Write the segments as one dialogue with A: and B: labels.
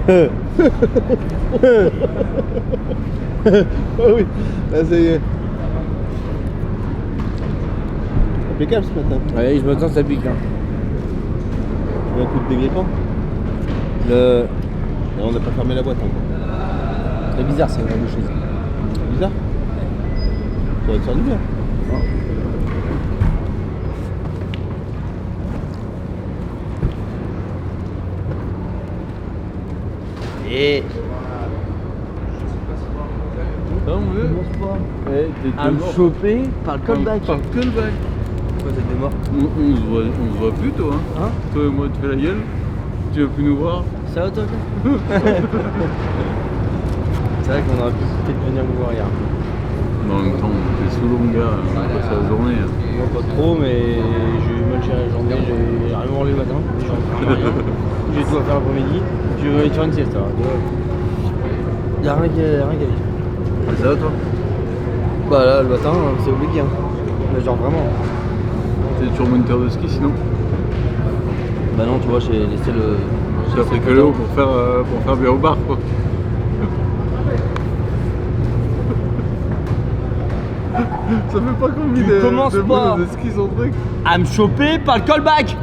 A: Ah oui, là ça y est. Impeccable ce matin.
B: Ouais, je m'attends ça pique. Hein.
A: Il y a un coup de dégrippant.
B: Le...
A: Et on n'a pas fermé la boîte encore.
B: C'est bizarre, c'est une chose.
A: C'est bizarre. Ça va te faire du bien.
B: Et...
A: Non, mais...
B: Ouais,
A: À me choper par le callback.
C: Par le callback.
B: Pourquoi t'étais mort?
C: On se voit plus toi.
B: Hein?
C: Toi et moi tu fais la gueule. Tu vas plus nous voir.
B: Ça va toi? C'est vrai qu'on aurait pu peut-être venir vous voir hier.
C: Mais en même temps, t'es sous l'eau mon gars, on a passé la journée.
B: Moi pas trop, mais j'ai eu mal géré la journée, j'ai rien mangé le matin, je suis rentré en rien. J'ai tout à faire l'après-midi, je vais aller faire une sieste alors. Y'a rien qu'à dire.
C: Ça va toi?
B: Bah là le matin c'est obligé hein. Mais genre vraiment.
C: T'es toujours moniteur de ski sinon?
B: Bah non tu vois j'ai laissé le...
C: Tu as pris que l'eau pour faire bien au bar quoi. Ça fait pas comme
B: Tu commences pas
C: de ski son truc.
B: à me choper par le callback.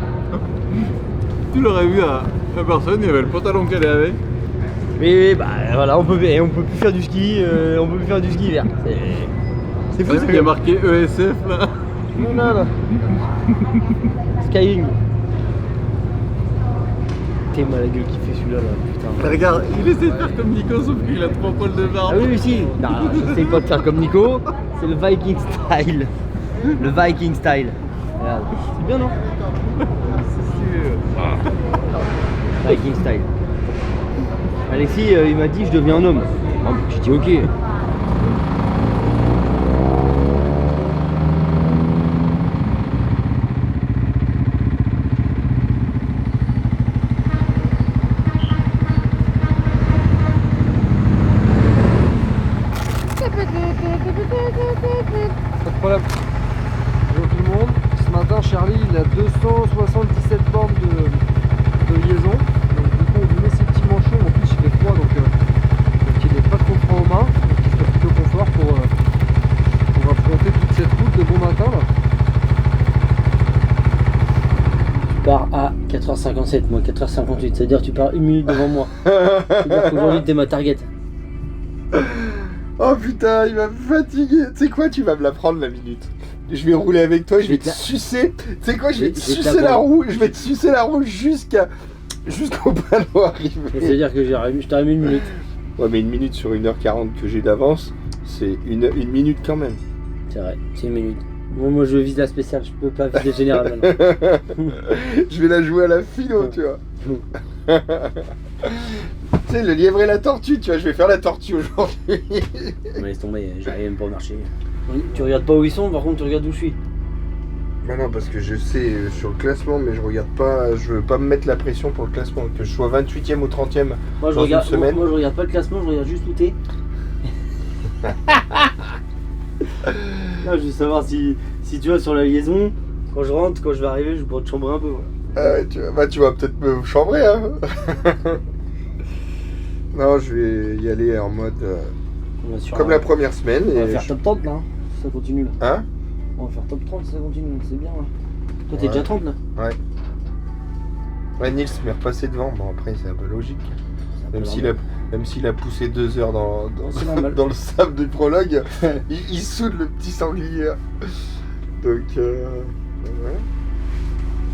C: Tu l'aurais vu à la personne, il y avait le pantalon qu'elle avait.
B: Oui bah voilà on peut plus faire du ski, on peut plus faire du ski hiver. C'est fou
C: Parce qu'il y a marqué ESF là.
B: Non là. Skying. T'es mal la gueule qui fait celui-là là, putain.
C: Regarde, il essaie de faire comme Nico sauf qu'il a 3 poils de barbe.
B: Ah oui, si. Non, j'essaie pas de faire comme Nico. C'est le Viking style. Le Viking style. Regarde. C'est bien, non? Viking style. Alexis, il m'a dit je deviens un homme. J'ai dit ok.
D: Pas de problème. Bonjour tout le monde. Ce matin, Charlie, il a 277 bornes de liaison. Donc, du coup, on lui met ses petits manchons. En plus, il fait froid, donc il n'est pas trop froid aux mains. Donc, il soit plutôt confort pour affronter toute cette route de bon matin. Là.
B: Tu pars à 4h57, moi 4h58. C'est-à-dire tu pars 1 minute devant moi. C'est-à-dire qu'aujourd'hui t'es ma target.
A: Oh putain, il va me fatiguer. Tu sais quoi, tu vas me la prendre la minute. Je vais rouler avec toi, je vais te sucer. Tu sais quoi, je vais te sucer la roue. Je vais te sucer la roue jusqu'au panneau arrivé.
B: C'est-à-dire que je t'aurais mis 1 minute.
A: Ouais, mais 1 minute sur 1h40 que j'ai d'avance, c'est une minute quand même.
B: C'est vrai, c'est 1 minute. Moi je vise la spéciale, je peux pas viser général maintenant.
A: Je vais la jouer à la philo, tu vois. Tu sais, le lièvre et la tortue, tu vois, je vais faire la tortue aujourd'hui.
B: Mais laisse tomber, j'arrive même pas au marché. Tu regardes pas où ils sont, par contre tu regardes où je suis.
A: Bah non, parce que je sais sur le classement, mais je regarde pas, je veux pas me mettre la pression pour le classement, que je sois 28ème ou 30ème
B: Moi je
A: dans
B: regarde,
A: une semaine.
B: moi je regarde pas le classement, je regarde juste où t'es. Là je veux savoir si tu vas sur la liaison, quand je rentre, quand je vais arriver, je pourrais te chambrer un peu. Voilà.
A: Ah ouais, tu vas peut-être me chambrer, hein. Non, je vais y aller en mode comme la première semaine.
B: On va
A: Et
B: faire top 30 là, si ça continue là.
A: Hein?
B: On va faire top 30 si ça continue, c'est bien là. Toi t'es
A: Ouais.
B: déjà 30 là.
A: Ouais. Ouais, Nils m'est repassé devant, bon après c'est un peu logique. Même s'il a poussé 2 heures
B: C'est normal.
A: dans le sable du prologue, il soude le petit sanglier. Donc, ouais.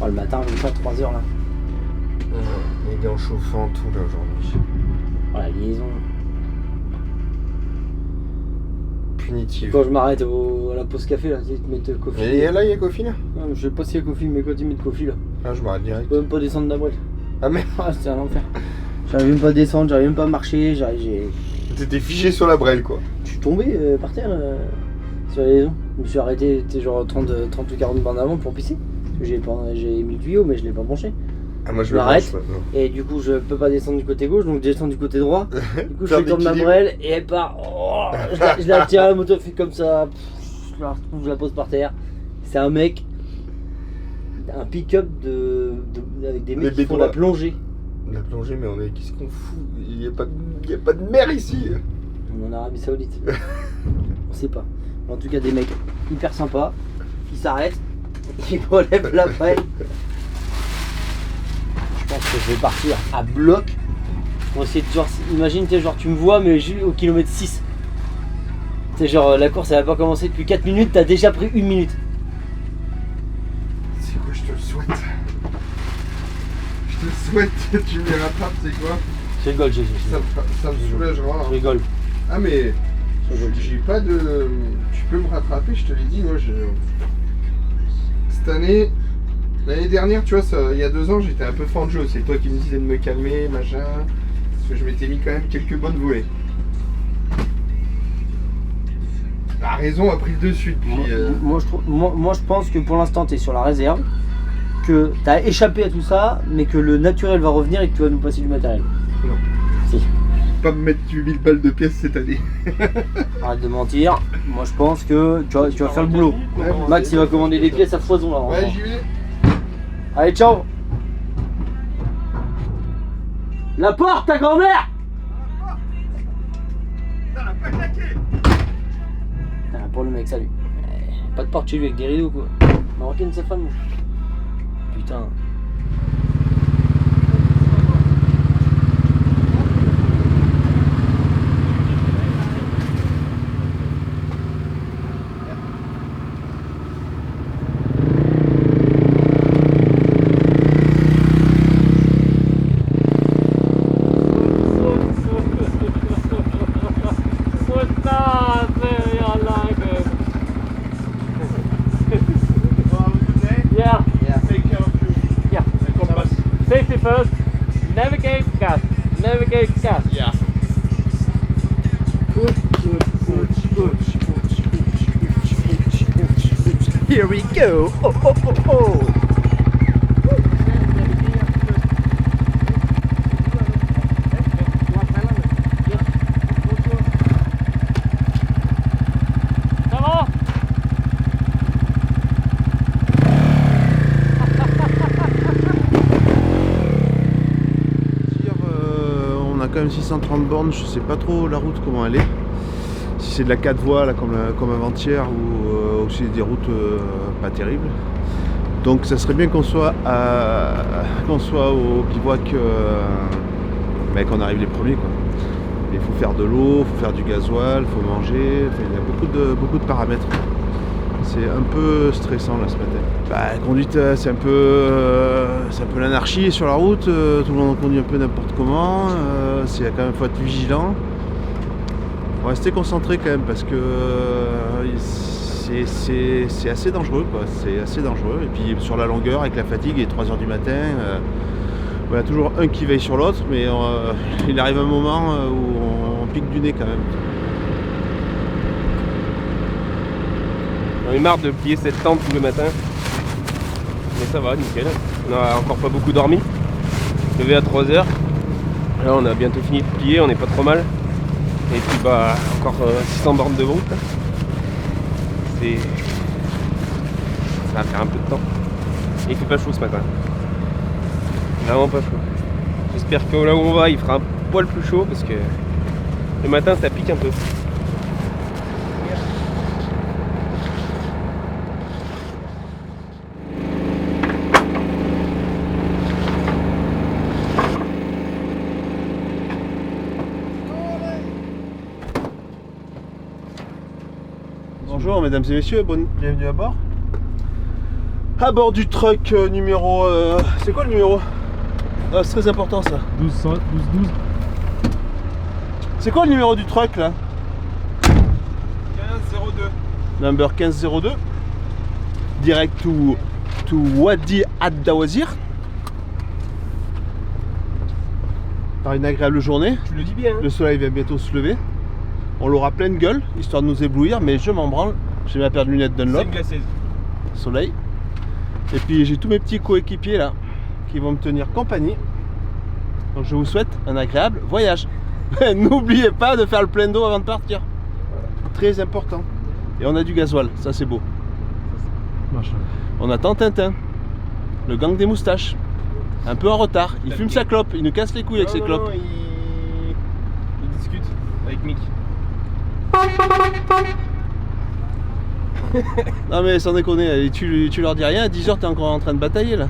B: Oh, le matin, même pas 3 heures là.
A: Il est en chauffant tout là aujourd'hui.
B: Oh la liaison.
A: Punitive.
B: Quand je m'arrête à la pause café là, tu sais, ils te mettent coffee.
A: Et là, il y a Kofi là?
B: Non, mais je sais pas s'il y a coffee, mais quand ils mettent coffee là,
A: Ah, je m'arrête
B: je
A: direct.
B: peux même pas descendre la boîte.
A: Ah merde,
B: Ah, c'était un enfer. J'arrive même pas à descendre, j'arrive même pas à marcher,
A: t'étais figé sur la brêle quoi.
B: Je suis tombé par terre sur la liaison. Je me suis arrêté, genre 30 ou 40 bornes avant pour pisser. Parce que j'ai mis le tuyau, mais je l'ai pas branché.
A: Ah, moi je
B: Je
A: me
B: m'arrête.
A: branche maintenant.
B: Et du coup, je peux pas descendre du côté gauche, donc je descends du côté droit. Du coup, je
A: Faire
B: fais tourner ma
A: d'équilibre.
B: brêle et elle part. Oh, je la tiens, la moto fait comme ça. Je la retrouve, je la pose par terre. C'est un mec, un pick-up avec des mecs qui font de la plongée.
A: La plongée, mais qu'est-ce qu'on fout? Il n'y a pas de mer ici.
B: On est en Arabie Saoudite. On sait pas. En tout cas, des mecs hyper sympas qui s'arrêtent, qui relèvent la paille. Je pense que je vais partir à bloc pour essayer de genre. Imagine, genre tu me vois, mais au kilomètre 6. C'est genre la course elle va pas commencer depuis 4 minutes, t'as déjà pris 1 minute.
A: C'est quoi, je te le souhaite. Je te le souhaite, tu me les rattrapes, c'est quoi?
B: Je rigole,
A: ça me soulagera.
B: Je rigole.
A: Ah mais j'ai pas de... Tu peux me rattraper, je te l'ai dit, moi cette année, l'année dernière, tu vois, il y a 2 ans, j'étais un peu fan de jeu. C'est toi qui me disais de me calmer, machin. Parce que je m'étais mis quand même quelques bonnes volées. La raison a pris le dessus depuis...
B: Moi, je pense que pour l'instant, tu es sur la réserve, que tu as échappé à tout ça, mais que le naturel va revenir et que tu vas nous passer du matériel.
A: Non.
B: Si.
A: Pas me mettre 8000 balles de pièces cette année.
B: Arrête de mentir. Moi, je pense que tu vas faire le boulot.
A: Ouais,
B: Max, il va commander des pièces à foison là.
A: Ouais, j'y vais.
B: Allez, ciao. La porte, ta grand-mère. Pour le mec, salut. Pas de porte chez lui avec des rideaux quoi. Marocaine sa femme. Putain.
E: Safety first, navigate gas,
C: Yeah.
A: Here we go. Oh, oh, oh, oh.
E: Ça va?
C: On a quand même 630 bornes, je sais pas trop la route comment elle est. Si c'est de la 4 voies là, comme avant-hier ou aussi des routes pas terribles. Donc ça serait bien qu'on soit au bivouac, qu'on arrive les premiers quoi. Il faut faire de l'eau, il faut faire du gasoil, il faut manger, il y a beaucoup de paramètres. C'est un peu stressant là ce matin. La conduite c'est un peu l'anarchie sur la route, tout le monde conduit un peu n'importe comment, quand même faut être vigilant. Faut rester concentré quand même parce que c'est assez dangereux quoi, c'est assez dangereux. Et puis sur la longueur avec la fatigue et 3h du matin, il y a toujours un qui veille sur l'autre, mais il arrive un moment où on pique du nez quand même.
F: J'en ai marre de plier cette tente tout le matin. Mais ça va, nickel. On a encore pas beaucoup dormi. Levé à 3h. Là on a bientôt fini de plier, on est pas trop mal. Et puis encore 600 bornes de route. Ça va faire un peu de temps. Et il fait pas chaud ce matin. Vraiment pas chaud. J'espère que là où on va il fera un poil plus chaud parce que le matin ça pique un peu.
C: Bonjour mesdames et messieurs, bienvenue à bord. À bord du truck numéro... c'est quoi le numéro? Ah, c'est très important ça.
E: 12.
C: C'est quoi le numéro du truck là?
F: 1502.
C: Number 1502. Direct to Wadi Ad-Dawazir. Par une agréable journée.
F: Tu le dis bien.
C: Le soleil va bientôt se lever. On l'aura pleine gueule, histoire de nous éblouir, mais je m'en branle. J'ai ma paire de lunettes Dunlop. Soleil. Et puis j'ai tous mes petits coéquipiers là qui vont me tenir compagnie. Donc je vous souhaite un agréable voyage. N'oubliez pas de faire le plein d'eau avant de partir. Très important. Et on a du gasoil, ça c'est beau. On attend Tintin, le gang des moustaches. Un peu en retard. Il fume sa clope, il nous casse les couilles avec ses clopes.
F: Il discute avec Mick.
C: Non mais sans déconner, tu leur dis rien, à 10h t'es encore en train de batailler là.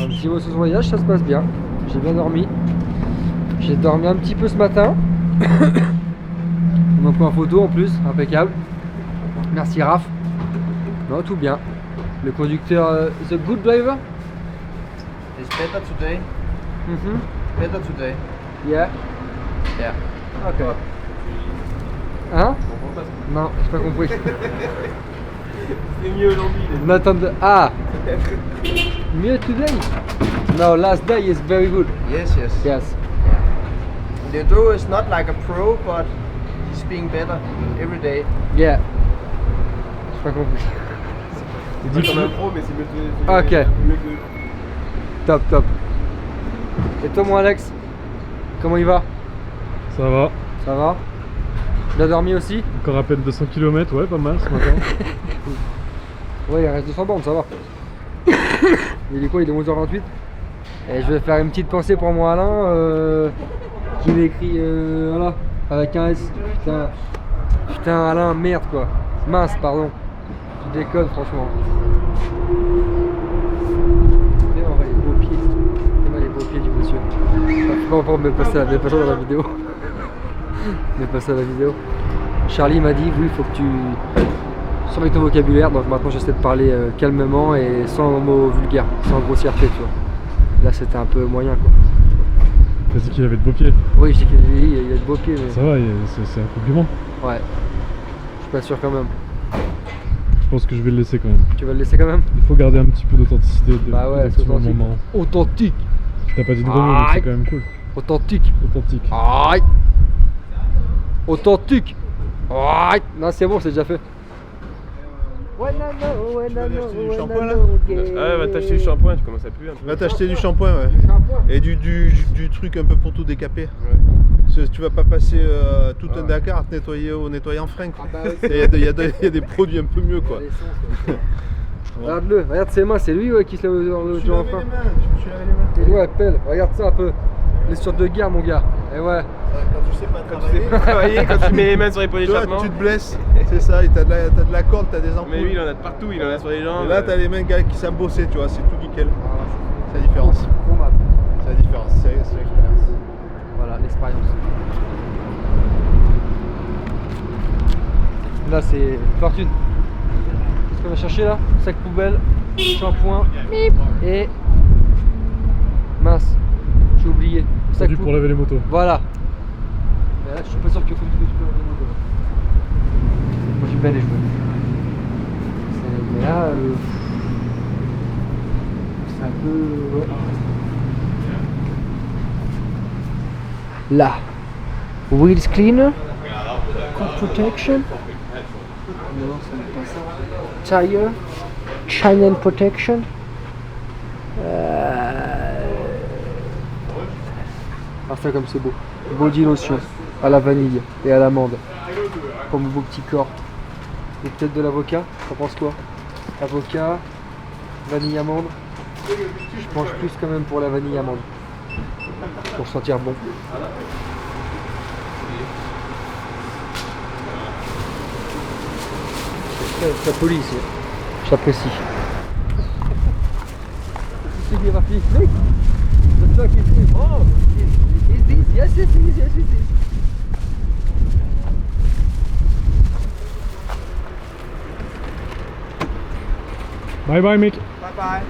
D: Un petit mot sur ce voyage, ça se passe bien. J'ai bien dormi. J'ai dormi un petit peu ce matin. On m'a pris en photo en plus, impeccable. Merci Raph. Non, tout bien. Le conducteur, the good driver.
B: It's better today. Better today.
D: Yeah.
B: Yeah.
D: Ok. Hein? Non, j'ai pas compris.
F: C'est mieux aujourd'hui.
D: Nathan de... Ah! Mieux today? No, last day is very good.
B: Yes, yes.
D: Yes.
B: Leandro is not like a pro, but he's being better every day.
D: Yeah. J'ai pas compris.
F: C'est comme un pro, mais c'est mieux que.
D: Ok.
F: Mieux que.
D: Top, top. Et toi, mon Alex? Comment il va?
G: Ça va,
D: Ça va? Bien dormi aussi?
G: encore à peine 200 km, ouais, pas mal ce matin.
D: Ouais, il reste 200 bornes, ça va. Il est quoi? Il est 11h28. Et je vais faire une petite pensée pour mon Alain qui m'écrit voilà, avec un S. Putain. Putain, Alain, merde quoi. Mince, pardon. Tu déconnes, franchement. Et on va les beaux pieds. On va les beaux pieds du monsieur. Je peux pas me passer dans la vidéo. Me passer à la vidéo. Charlie m'a dit, oui, il faut que tu surveilles ton vocabulaire. Donc maintenant, j'essaie de parler calmement et sans mots vulgaires, sans grossièreté, tu vois. Là, c'était un peu moyen, quoi.
G: T'as dit qu'il avait de beaux pieds.
D: Oui, je dis qu'il a de beaux pieds, mais...
G: Ça va, c'est un compliment.
D: Ouais. Je suis pas sûr quand même.
G: Je pense que je vais le laisser quand même.
D: Tu vas le laisser quand même?
G: Il faut garder un petit peu d'authenticité.
D: Bah ouais,
G: des
D: c'est
G: petits
D: authentique.
G: moments.
D: Authentique.
G: T'as pas dit de gros mots, mais c'est quand même cool.
D: Authentique.
G: Authentique.
D: Aïe. Authentique. Aïe. Non, c'est bon, c'est déjà fait.
C: vas aller acheter du shampoing, là
F: Ah, va t'acheter du shampoing, tu commences à puer un peu.
C: Va t'acheter du shampoing, ouais. Et du truc un peu pour tout décaper. Parce que tu vas pas passer tout un Dakar à te nettoyer au nettoyant frein, quoi.
D: Ah bah oui.
C: Il y a des produits un peu mieux, quoi.
D: Regarde-le, regarde ses mains, c'est lui ouais, qui se lève au
C: Je me
D: en
C: suis lavé
D: frein.
C: les mains, je me suis lavé les mains.
D: Ouais, pelle, regarde ça un peu. Les sortes de guerre, mon gars. Et ouais.
C: Quand tu sais pas
F: Quand tu sais pas travailler, quand tu mets les mains sur les pots
C: Toi,
F: d'échappement.
C: tu te blesses, c'est ça, et t'as de la corde, t'as des ampoules.
F: Mais lui, il en a de partout, il en a sur les jambes.
C: Et là, t'as les mains gars, qui savent bosser, tu vois, c'est tout nickel. C'est la différence.
D: Formable.
C: C'est la différence, c'est l'expérience.
D: Voilà, l'expérience. Là, c'est fortune. Qu'est-ce qu'on va chercher là? Sac poubelle, shampoing et. Mince, j'ai oublié.
G: Produit pour laver les motos.
D: Voilà. Mais là, je suis pas sûr que tu peux laver les motos. Moi, j'ai bien les cheveux. Mais là, c'est un peu. Ouais. Là. Wheels cleaner. Car protection. Non, ça n'est pas ça. Tire. Channel protection. Ah, ça comme c'est beau. Body lotion à la vanille et à l'amande. Comme beau petit corps. Et peut-être de l'avocat. T'en penses quoi? Avocat, vanille amande. Je penche plus quand même pour la vanille amande. Pour sentir bon. C'est poli ici. J'apprécie. C'est bien parti. Mec, the truck is this. Oh, is this? Yes, yes, it is. Yes, it is.
G: Bye bye, Mick.
B: Bye bye.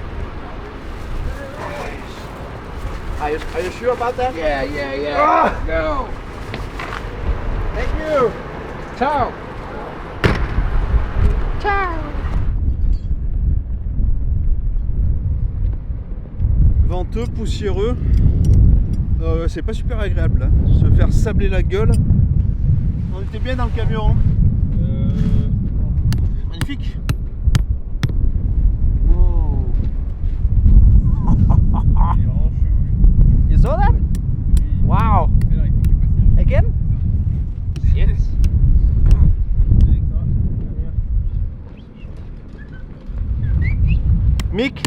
B: Are you sure about that? Yeah. Go. Thank you. Ciao.
C: Venteux, poussiéreux. C'est pas super agréable là. Se faire sabler la gueule. On était bien dans le camion. Magnifique.
B: You saw that? Wow. Again?
C: Mick,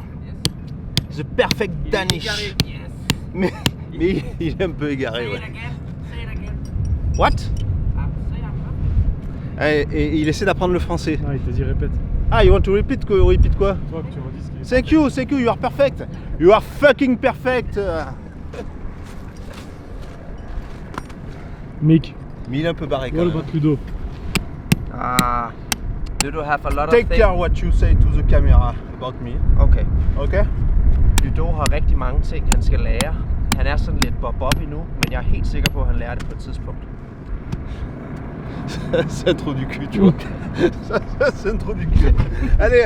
C: the perfect Danish. Mais il est un peu égaré, ouais. What? Et il essaie d'apprendre le français.
G: Ah, il t'a dit répète.
C: Ah, you want to repeat quoi? Repeat quoi?
G: Toi, que tu redis ce qu'il est.
C: Thank you, you are perfect. You are fucking perfect.
G: Mick,
C: Mais il est un peu barré quand
G: what
C: même.
G: about Ludo?
H: Do you have a lot of
C: Take
H: things?
C: care what you say to the camera about me.
H: Okay.
C: Okay?
H: Ludo har rigtig mange ting, han skal lære. Han er sådan lidt bob-bob endnu, men jeg er helt sikker på, at han lærer det på et tidspunkt.
C: C'est un trou du cul, tu vois. Ça, c'est un trou du cul. Allez,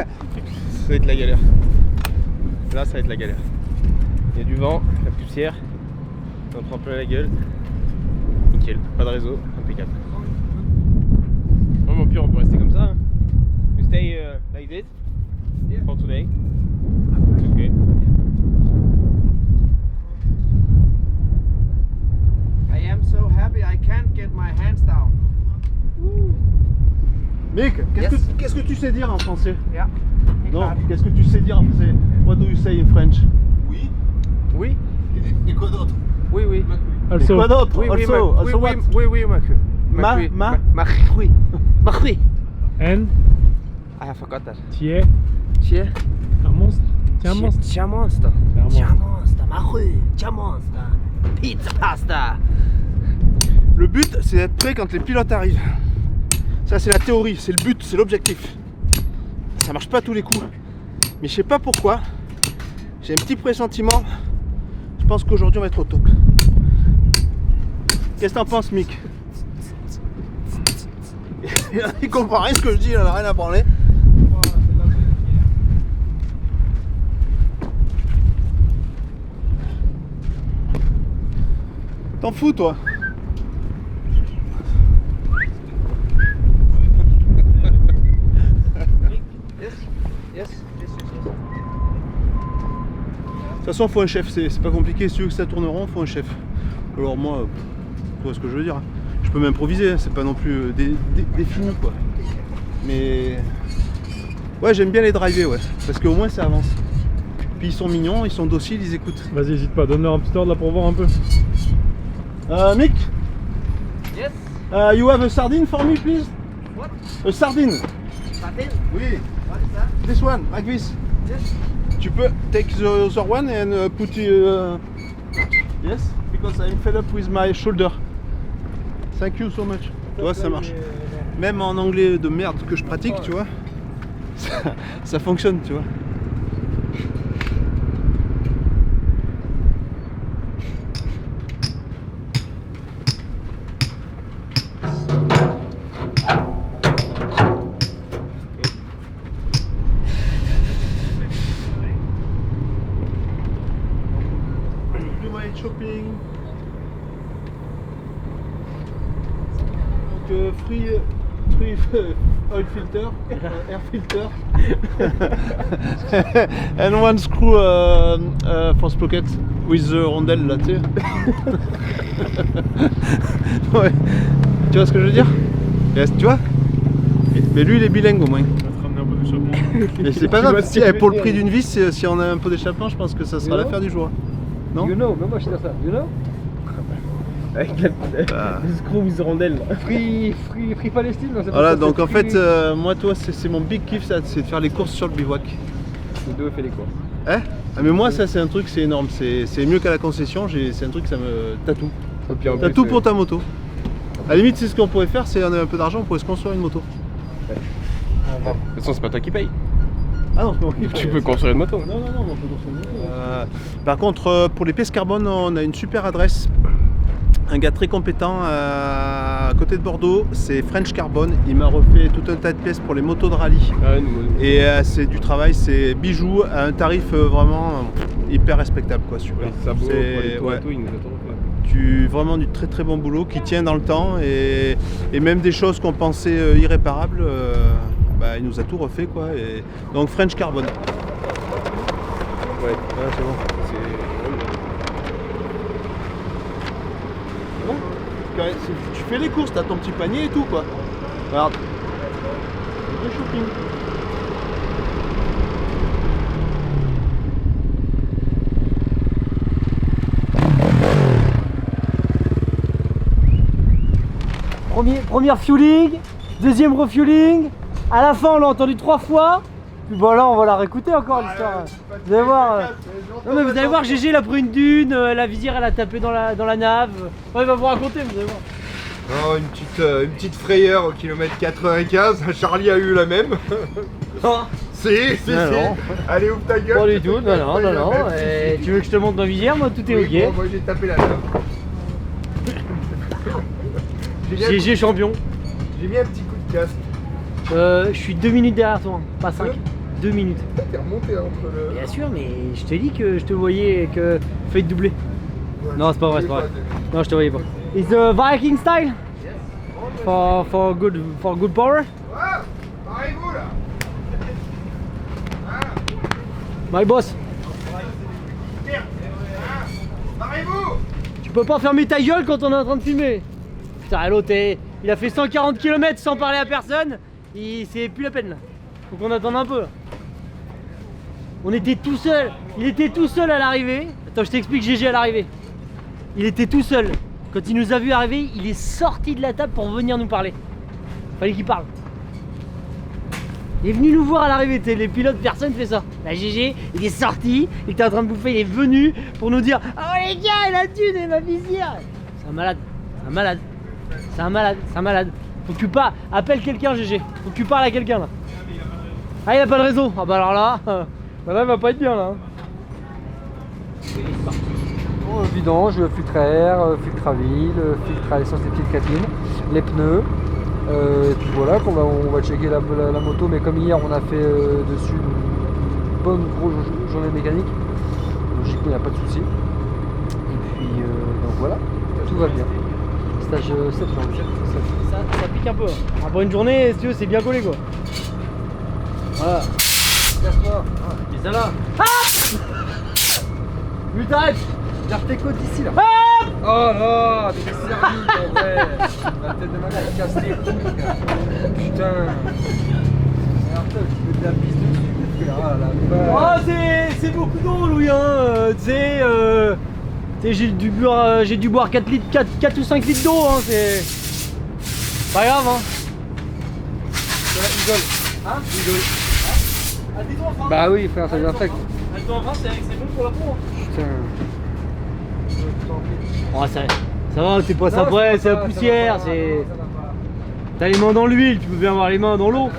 C: ça va être la galère. Là, ça va être la galère.
F: Il y a du vent, la poussière, on prend plein la gueule. Nickel, pas de réseau, impeccable. Bon, au pire, on peut rester comme ça. Hein. We stay like this for today. Okay.
H: I am so happy I can't get my hands down.
C: Mick,
H: Yes.
C: qu'est-ce que tu sais dire en français?
H: Ja.
C: Non, qu'est-ce que tu sais dire en français? What do you say in French? Oui.
H: Oui.
C: Et quoi d'autre?
H: Oui, oui.
C: Et
G: Also,
C: quoi d'autre?
H: Oui, oui,
C: Also,
H: oui,
C: also
H: oui,
C: what?
H: oui, oui, ma cul.
C: Ma?
H: Oui. Machui.
G: N,
H: I have forgot that.
G: tu es
H: Tiens.
G: un monstre. T'es un monstre.
H: Tiens, monster.
G: T'es un monstre.
H: Tiens, monster. Machui. Tiens, monster. Pizza pasta.
C: Le but, c'est d'être prêt quand les pilotes arrivent. Ça, c'est la théorie, c'est le but, c'est l'objectif. Ça marche pas à tous les coups. Mais je sais pas pourquoi. J'ai un petit pressentiment. Je pense qu'aujourd'hui, on va être au top. Qu'est-ce que t'en penses, Mick? Il comprend rien ce que je dis, il en a rien à branler. T'en fous, toi?
H: Yes.
C: De toute façon, faut un chef, c'est pas compliqué. Si tu veux que ça tourne rond, faut un chef. Alors moi, tu vois ce que je veux dire. Je peux m'improviser, c'est pas non plus défini quoi. Mais ouais, j'aime bien les driver, ouais, parce qu'au moins ça avance. Puis ils sont mignons, ils sont dociles, ils écoutent.
G: Vas-y, hésite pas, donne-leur un petit ordre là pour voir un peu.
C: Mick,
H: Yes.
C: you have a sardine for me, please?
H: What?
C: A sardine.
H: Sardine?
C: Oui.
H: What is that?
C: This one, like this.
H: Yes.
C: Tu peux take the other one and put yes, because I'm fed up with my shoulder. Thank you so much. Tu vois, ça marche. Même en anglais de merde que je pratique, tu vois, ça fonctionne, tu vois. Do my shopping. Donc free oil filter, air filter, and one screw for sprocket with the rondelle là, tu sais. Ouais. Tu vois ce que je veux dire? Yes, tu vois? Mais lui il est bilingue au moins.
G: On va te ramener un peu d'échappement.
C: Mais c'est pas grave, si, pour le prix d'une vis, si on a un peu d'échappement, je pense que ça sera l'affaire du jour. Non?
D: You know, même moi je dis ça. You know?
F: Avec le screw with rondelle.
D: Free Palestine. non, c'est pas
C: Voilà,
D: ça,
C: donc
D: c'est
C: en fait,
D: free-
C: moi, toi, c'est mon big kiff, ça, c'est de faire les courses sur le bivouac.
F: Ludo fait les courses.
C: Hein? Ah, mais moi, ça, c'est un truc, c'est énorme. C'est mieux qu'à la concession, c'est un truc, ça me tatoue.
F: Et puis en
C: T'as
F: plus,
C: tout pour ta moto. À la limite, c'est ce qu'on pourrait faire, c'est on a un peu d'argent, on pourrait se construire une moto.
F: De toute façon, c'est pas toi qui paye.
C: Ah non, c'est pas moi qui
F: Tu
C: paye.
F: peux construire une moto.
C: Non, on peut construire une moto. Par contre, pour les pièces carbone, on a une super adresse. Un gars très compétent à côté de Bordeaux, c'est French Carbone. Il m'a refait tout un tas de pièces pour les motos de rallye.
F: Ouais,
C: Et c'est du travail, c'est bijoux à un tarif vraiment hyper respectable, quoi, super.
F: ça vaut pour les
C: C'est-
F: tours
C: ouais.
F: et tout, il nous a tout refait.
C: Vraiment du très très bon boulot qui tient dans le temps et même des choses qu'on pensait irréparables, il nous a tout refait quoi. Et donc French Carbone.
F: Ouais, c'est bon.
C: Bon, tu fais les courses, t'as ton petit panier et tout quoi. Regarde. Le shopping.
B: Première fueling, deuxième refueling. À la fin, on l'a entendu 3 fois. Puis bon, là, on va la réécouter encore l'histoire. Vous allez voir. Non, mais vous allez voir, GG, il a pris une dune, la visière, elle a tapé dans la nave. Ouais, il va vous raconter, vous allez voir.
A: Oh, une petite frayeur au kilomètre 95. Charlie a eu la même. Si.
B: Non.
A: Allez, ouvre ta gueule.
B: Pas du tout, non. Et tu veux que je te montre ma visière? Moi, tout est
A: Oui,
B: ok.
A: bon, moi j'ai tapé la nave.
B: GG champion.
A: J'ai mis un petit coup de casque.
B: Je suis 2 minutes derrière toi, pas 5. 2 minutes.
A: T'es remonté entre le.
B: Bien sûr, mais je t'ai dit que je te voyais et que fais te doubler. Non, c'est pas vrai, c'est pas vrai. Non, je te voyais pas. Is the Viking style? For good power?
A: Arrêtez-vous là.
B: My boss.
A: Arrêtez-vous.
B: Tu peux pas fermer ta gueule quand on est en train de filmer. Putain, l'autre, il a fait 140 km sans parler à personne. C'est plus la peine là. Faut qu'on attende un peu là. On était tout seul. Il était tout seul à l'arrivée. Attends, je t'explique GG à l'arrivée. Il était tout seul. Quand il nous a vu arriver, il est sorti de la table pour venir nous parler. Fallait qu'il parle. Il est venu nous voir à l'arrivée, les pilotes, personne fait ça. La GG, il est sorti, il était en train de bouffer, il est venu pour nous dire: oh les gars, la dune et ma visière. C'est un malade, c'est un malade, c'est un malade, c'est un malade. Faut que tu parles, appelle quelqu'un GG, faut que tu parles à quelqu'un là. Ah, il a pas de réseau. Ah bah alors là, il va pas être bien là.
D: Bon, vidange, filtre à air, filtre à huile, filtre à essence des petites catines, les pneus. Et puis voilà, on va checker la moto, mais comme hier on a fait dessus une bonne grosse journée mécanique, logiquement il n'y a pas de souci. Et puis donc voilà, tout va bien. Stage 7 janvier.
B: Ça pique un peu. Après une journée, si tu veux, c'est bien collé quoi. Voilà.
D: Casse-toi.
B: Et ça là. Lui t'arrêtes.
D: Garde tes côtes d'ici là.
B: Ah,
D: Oh là, t'es servi en vrai. La tête de ma mère, elle casse les couilles. Putain. Regarde, tu mets de la piste dessus, frère. Ah la vache.
B: c'est beaucoup d'eau, Louis. Hein. Tu sais, j'ai dû boire 4 ou 5 litres d'eau. Hein. C'est pas grave. Hein.
D: Rigole.
B: Hein? Ah, dis-toi, enfin.
D: Bah oui, frère, ça désinfecte.
B: Dis-toi, enfin, c'est bon pour la peau. Hein.
D: Putain.
B: Oh, ça va, t'es pas ça près, c'est la poussière, c'est. T'as les mains dans l'huile, tu peux bien avoir les mains dans l'eau.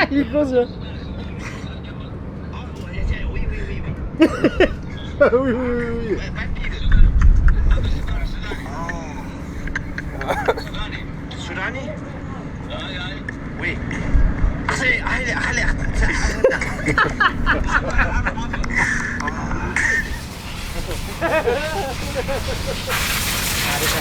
B: Il est con ça.
A: Oui.
H: Sudani? Oui. C'est alerte.
B: Allez,